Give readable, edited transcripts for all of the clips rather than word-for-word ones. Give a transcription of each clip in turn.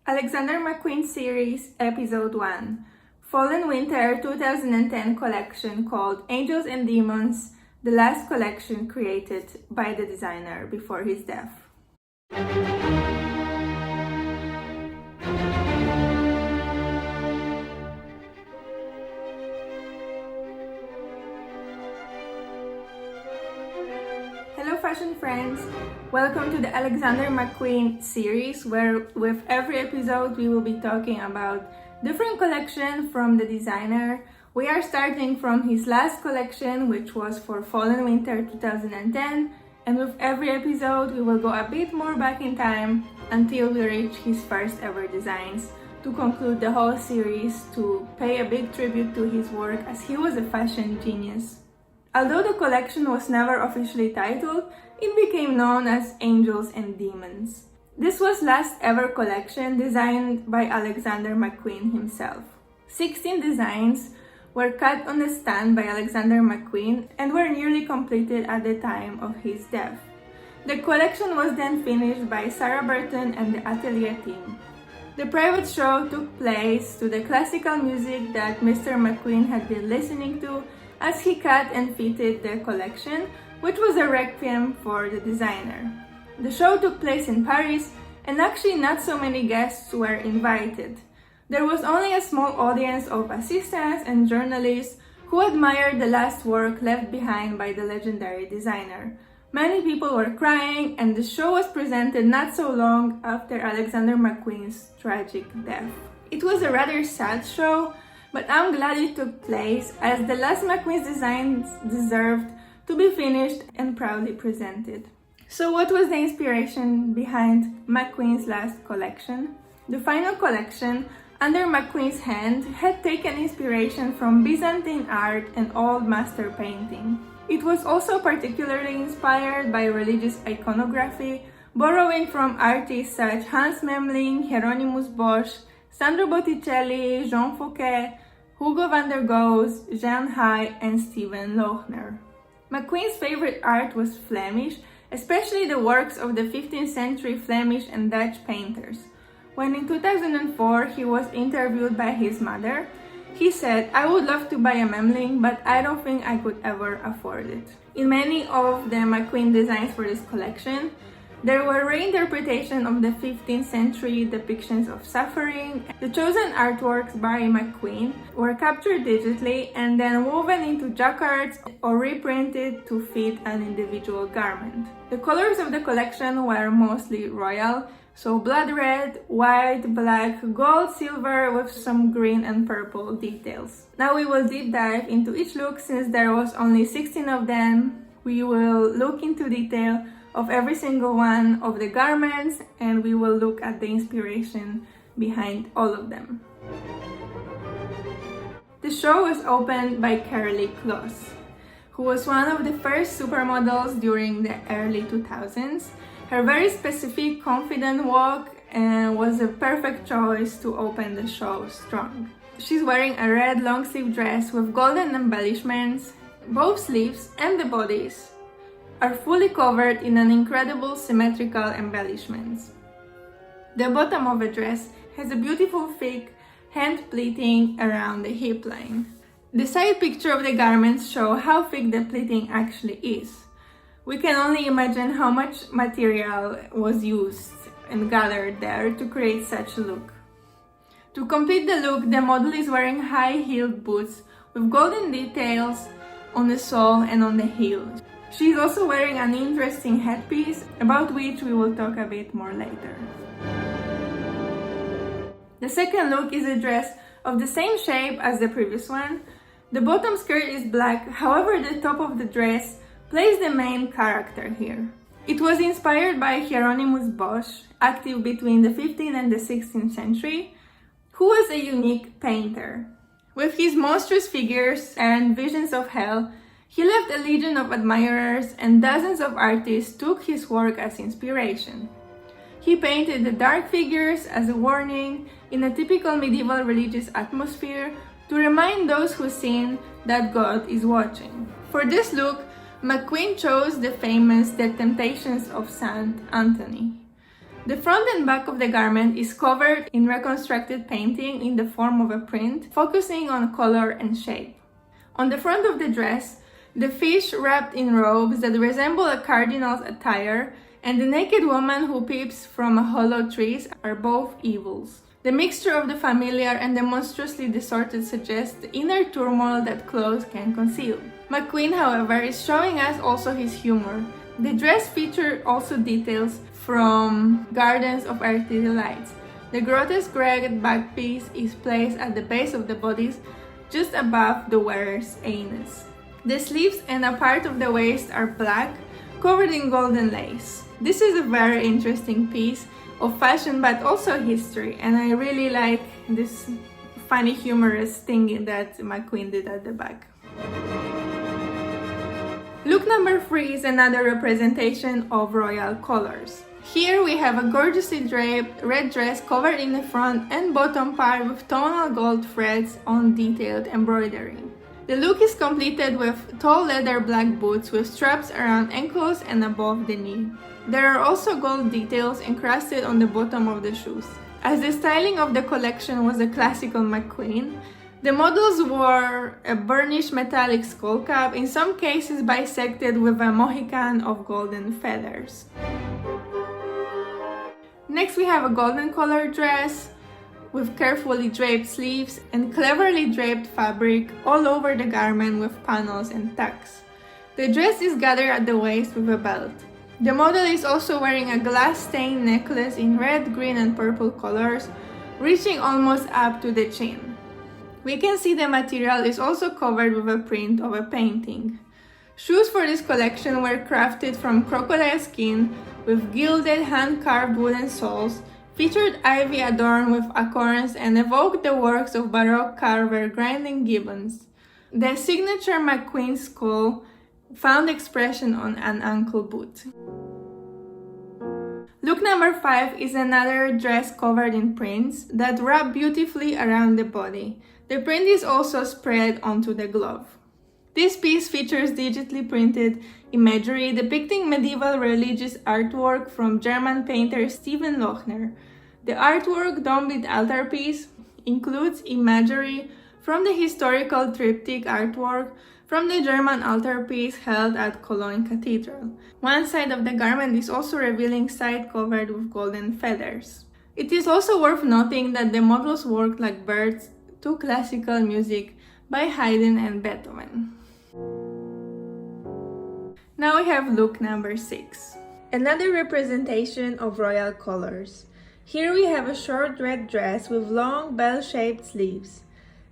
Alexander McQueen Series, Episode 1, Fall and Winter 2010 collection called Angels and Demons, the last collection created by the designer before his death. Hello fashion friends, welcome to the Alexander McQueen series where with every episode we will be talking about different collection from the designer. We are starting from his last collection, which was for Fall and Winter 2010, and with every episode we will go a bit more back in time until we reach his first ever designs to conclude the whole series, to pay a big tribute to his work as he was a fashion genius. Although the collection was never officially titled, it became known as Angels and Demons. This was last ever collection designed by Alexander McQueen himself. 16 designs were cut on the stand by Alexander McQueen and were nearly completed at the time of his death. The collection was then finished by Sarah Burton and the Atelier team. The private show took place to the classical music that Mr. McQueen had been listening to as he cut and fitted the collection, which was a requiem for the designer. The show took place in Paris, and actually not so many guests were invited. There was only a small audience of assistants and journalists who admired the last work left behind by the legendary designer. Many people were crying, and the show was presented not so long after Alexander McQueen's tragic death. It was a rather sad show, but I'm glad it took place as the last McQueen's designs deserved to be finished and proudly presented. So what was the inspiration behind McQueen's last collection? The final collection, under McQueen's hand, had taken inspiration from Byzantine art and old master painting. It was also particularly inspired by religious iconography, borrowing from artists such Hans Memling, Hieronymus Bosch, Sandro Botticelli, Jean Fouquet, Hugo van der Goes, Jan Hay, and Steven Lochner. McQueen's favorite art was Flemish, especially the works of the 15th century Flemish and Dutch painters. When in 2004 he was interviewed by his mother, he said, "I would love to buy a Memling, but I don't think I could ever afford it." In many of the McQueen designs for this collection, there were reinterpretations of the 15th century depictions of suffering. The chosen artworks by McQueen were captured digitally and then woven into jacquards or reprinted to fit an individual garment. The colors of the collection were mostly royal, so blood red, white, black, gold, silver with some green and purple details. Now we will deep dive into each look since there was only 16 of them. We will look into detail of every single one of the garments, and we will look at the inspiration behind all of them. The show was opened by Carolee Kloss, who was one of the first supermodels during the early 2000s. Her very specific, confident walk was a perfect choice to open the show strong. She's wearing a red long-sleeve dress with golden embellishments. Both sleeves and the bodice are fully covered in an incredible symmetrical embellishments. The bottom of the dress has a beautiful thick hand pleating around the hip line. The side picture of the garments show how thick the pleating actually is. We can only imagine how much material was used and gathered there to create such a look. To complete the look, the model is wearing high-heeled boots with golden details on the sole and on the heel. She is also wearing an interesting headpiece, about which we will talk a bit more later. The second look is a dress of the same shape as the previous one. The bottom skirt is black, however the top of the dress plays the main character here. It was inspired by Hieronymus Bosch, active between the 15th and the 16th century, who was a unique painter. With his monstrous figures and visions of hell, he left a legion of admirers, and dozens of artists took his work as inspiration. He painted the dark figures as a warning in a typical medieval religious atmosphere to remind those who sin that God is watching. For this look, McQueen chose the famous The Temptations of St. Anthony. The front and back of the garment is covered in reconstructed painting in the form of a print, focusing on color and shape. On the front of the dress, the fish wrapped in robes that resemble a cardinal's attire and the naked woman who peeps from a hollow tree are both evils. The mixture of the familiar and the monstrously distorted suggests the inner turmoil that clothes can conceal. McQueen, however, is showing us also his humor. The dress features also details from Gardens of Earthly Delights. The grotesque ragged back piece is placed at the base of the bodice, just above the wearer's anus. The sleeves and a part of the waist are black, covered in golden lace. This is a very interesting piece of fashion but also history, and I really like this funny humorous thing that McQueen did at the back. Look number 3 is another representation of royal colors. Here we have a gorgeously draped red dress covered in the front and bottom part with tonal gold threads on detailed embroidery. The look is completed with tall leather black boots with straps around ankles and above the knee. There are also gold details encrusted on the bottom of the shoes. As the styling of the collection was a classical McQueen, the models wore a burnished metallic skull cap, in some cases bisected with a mohican of golden feathers. Next we have a golden colored dress with carefully draped sleeves and cleverly draped fabric all over the garment with panels and tucks. The dress is gathered at the waist with a belt. The model is also wearing a glass-stained necklace in red, green, and purple colors, reaching almost up to the chin. We can see the material is also covered with a print of a painting. Shoes for this collection were crafted from crocodile skin with gilded hand-carved wooden soles, featured ivy adorned with acorns, and evoked the works of Baroque carver Grinding Gibbons. The signature McQueen skull found expression on an ankle boot. Look number 5 is another dress covered in prints that wrap beautifully around the body. The print is also spread onto the glove. This piece features digitally printed imagery depicting medieval religious artwork from German painter Stephen Lochner. The artwork, done with altarpiece, includes imagery from the historical triptych artwork from the German altarpiece held at Cologne Cathedral. One side of the garment is also revealing side covered with golden feathers. It is also worth noting that the models work like birds to classical music by Haydn and Beethoven. Now we have look number 6. Another representation of royal colors. Here we have a short red dress with long bell-shaped sleeves.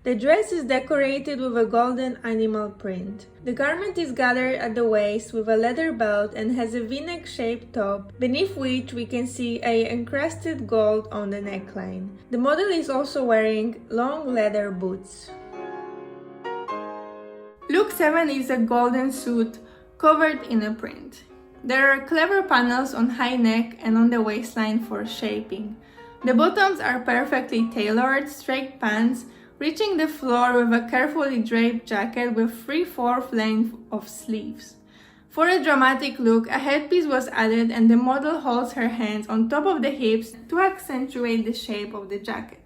The dress is decorated with a golden animal print. The garment is gathered at the waist with a leather belt and has a v-neck shaped top, beneath which we can see a encrusted gold on the neckline. The model is also wearing long leather boots. Look 7 is a golden suit covered in a print. There are clever panels on high neck and on the waistline for shaping. The bottoms are perfectly tailored, straight pants, reaching the floor with a carefully draped jacket with 3/4 length of sleeves. For a dramatic look, a headpiece was added and the model holds her hands on top of the hips to accentuate the shape of the jacket.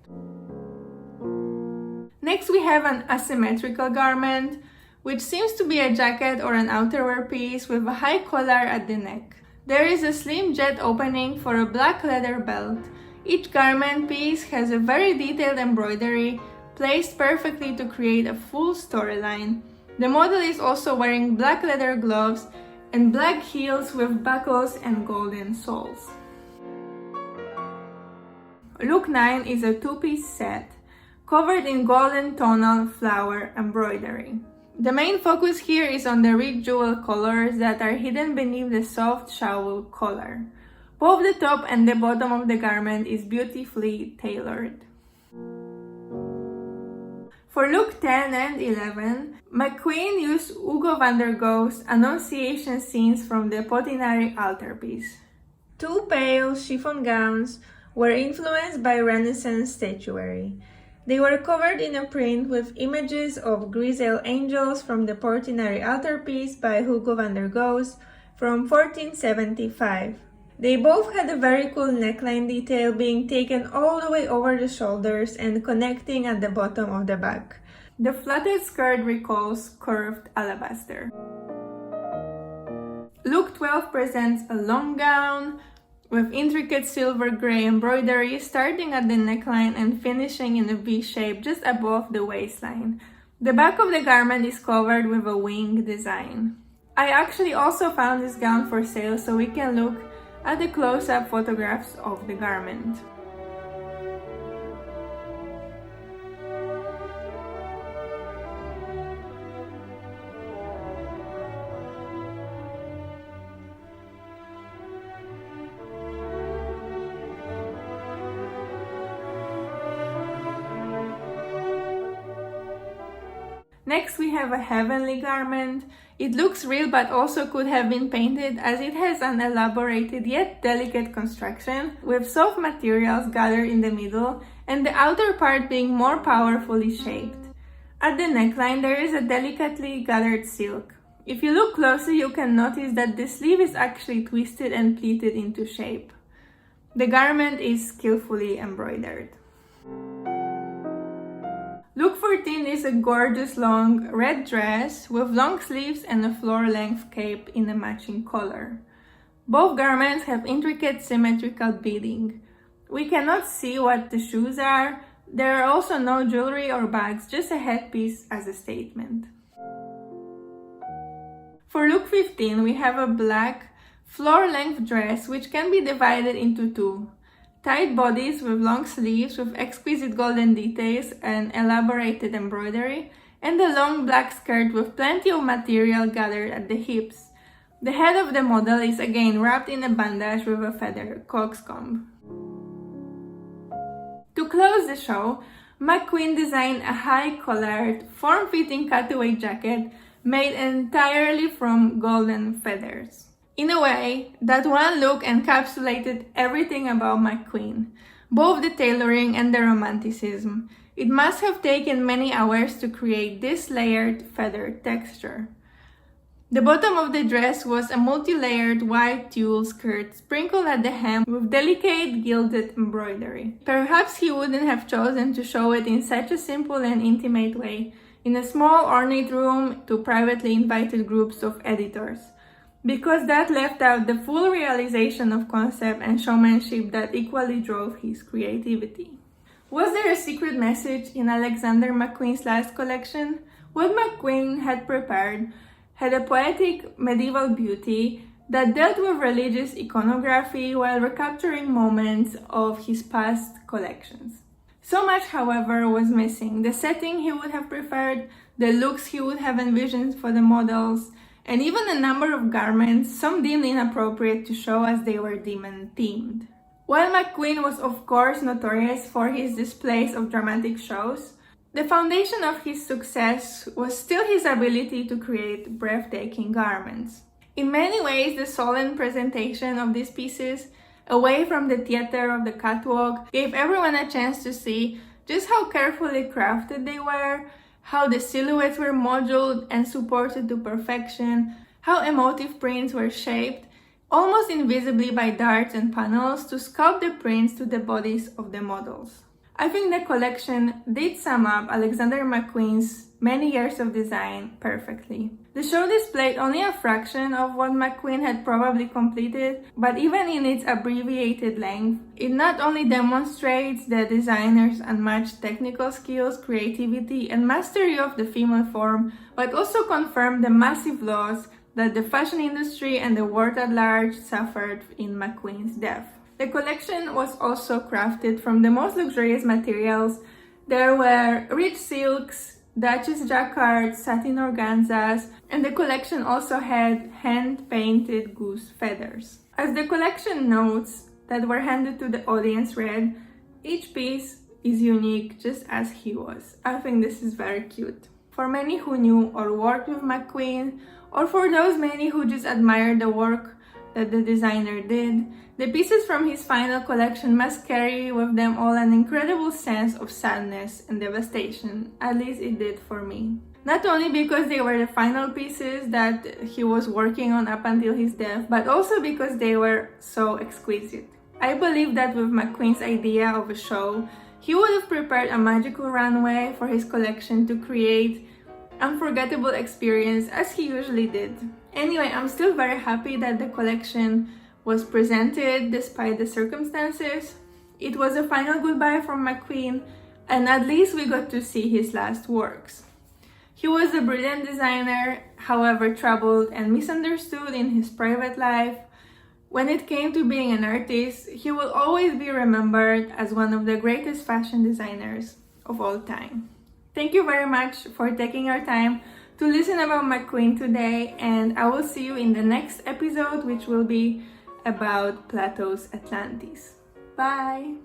Next we have an asymmetrical garment, which seems to be a jacket or an outerwear piece with a high collar at the neck. There is a slim jet opening for a black leather belt. Each garment piece has a very detailed embroidery placed perfectly to create a full storyline. The model is also wearing black leather gloves and black heels with buckles and golden soles. Look 9 is a two-piece set covered in golden tonal flower embroidery. The main focus here is on the rich jewel colors that are hidden beneath the soft shawl collar. Both the top and the bottom of the garment is beautifully tailored. For look 10 and 11, McQueen used Hugo van der Gogh's Annunciation scenes from the Potinari altarpiece. Two pale chiffon gowns were influenced by Renaissance statuary. They were covered in a print with images of grizzled angels from the Portinari altarpiece by Hugo van der Gogh's from 1475. They both had a very cool neckline detail being taken all the way over the shoulders and connecting at the bottom of the back. The flatted skirt recalls curved alabaster. Look 12 presents a long gown with intricate silver gray embroidery starting at the neckline and finishing in a V shape just above the waistline. The back of the garment is covered with a wing design. I actually also found this gown for sale, so we can look at the close-up photographs of the garment. Next, we have a heavenly garment. It looks real but also could have been painted, as it has an elaborated yet delicate construction with soft materials gathered in the middle and the outer part being more powerfully shaped. At the neckline, there is a delicately gathered silk. If you look closely, you can notice that the sleeve is actually twisted and pleated into shape. The garment is skillfully embroidered. Look 14 is a gorgeous long red dress with long sleeves and a floor-length cape in a matching color. Both garments have intricate symmetrical beading. We cannot see what the shoes are. There are also no jewelry or bags, just a headpiece as a statement. For look 15, we have a black floor-length dress which can be divided into two. Tight bodies with long sleeves with exquisite golden details and elaborated embroidery, and a long black skirt with plenty of material gathered at the hips. The head of the model is again wrapped in a bandage with a feather coxcomb. To close the show, McQueen designed a high-collared, form-fitting cutaway jacket made entirely from golden feathers. In a way, that one look encapsulated everything about McQueen, both the tailoring and the romanticism. It must have taken many hours to create this layered feather texture. The bottom of the dress was a multi-layered white tulle skirt sprinkled at the hem with delicate gilded embroidery. Perhaps he wouldn't have chosen to show it in such a simple and intimate way in a small ornate room to privately invited groups of editors, because that left out the full realization of concept and showmanship that equally drove his creativity. Was there a secret message in Alexander McQueen's last collection? What McQueen had prepared had a poetic medieval beauty that dealt with religious iconography while recapturing moments of his past collections. So much, however, was missing. The setting he would have preferred, the looks he would have envisioned for the models, and even a number of garments some deemed inappropriate to show as they were demon-themed. While McQueen was of course notorious for his displays of dramatic shows, the foundation of his success was still his ability to create breathtaking garments. In many ways, the solemn presentation of these pieces, away from the theater of the catwalk, gave everyone a chance to see just how carefully crafted they were, how the silhouettes were modeled and supported to perfection, how emotive prints were shaped, almost invisibly by darts and panels, to sculpt the prints to the bodies of the models. I think the collection did sum up Alexander McQueen's many years of design perfectly. The show displayed only a fraction of what McQueen had probably completed, but even in its abbreviated length, it not only demonstrates the designer's unmatched technical skills, creativity, and mastery of the female form, but also confirmed the massive loss that the fashion industry and the world at large suffered in McQueen's death. The collection was also crafted from the most luxurious materials. There were rich silks, Duchess jacquard, satin organzas, and the collection also had hand-painted goose feathers. As the collection notes that were handed to the audience read, each piece is unique just as he was. I think this is very cute. For many who knew or worked with McQueen, or for those many who just admired the work, that the designer did, the pieces from his final collection must carry with them all an incredible sense of sadness and devastation. At least it did for me. Not only because they were the final pieces that he was working on up until his death, but also because they were so exquisite. I believe that with McQueen's idea of a show, he would have prepared a magical runway for his collection to create unforgettable experience as he usually did. Anyway, I'm still very happy that the collection was presented despite the circumstances. It was a final goodbye from McQueen, and at least we got to see his last works. He was a brilliant designer, however troubled and misunderstood in his private life. When it came to being an artist, he will always be remembered as one of the greatest fashion designers of all time. Thank you very much for taking your time to listen about McQueen today, and I will see you in the next episode, which will be about Plato's Atlantis. Bye!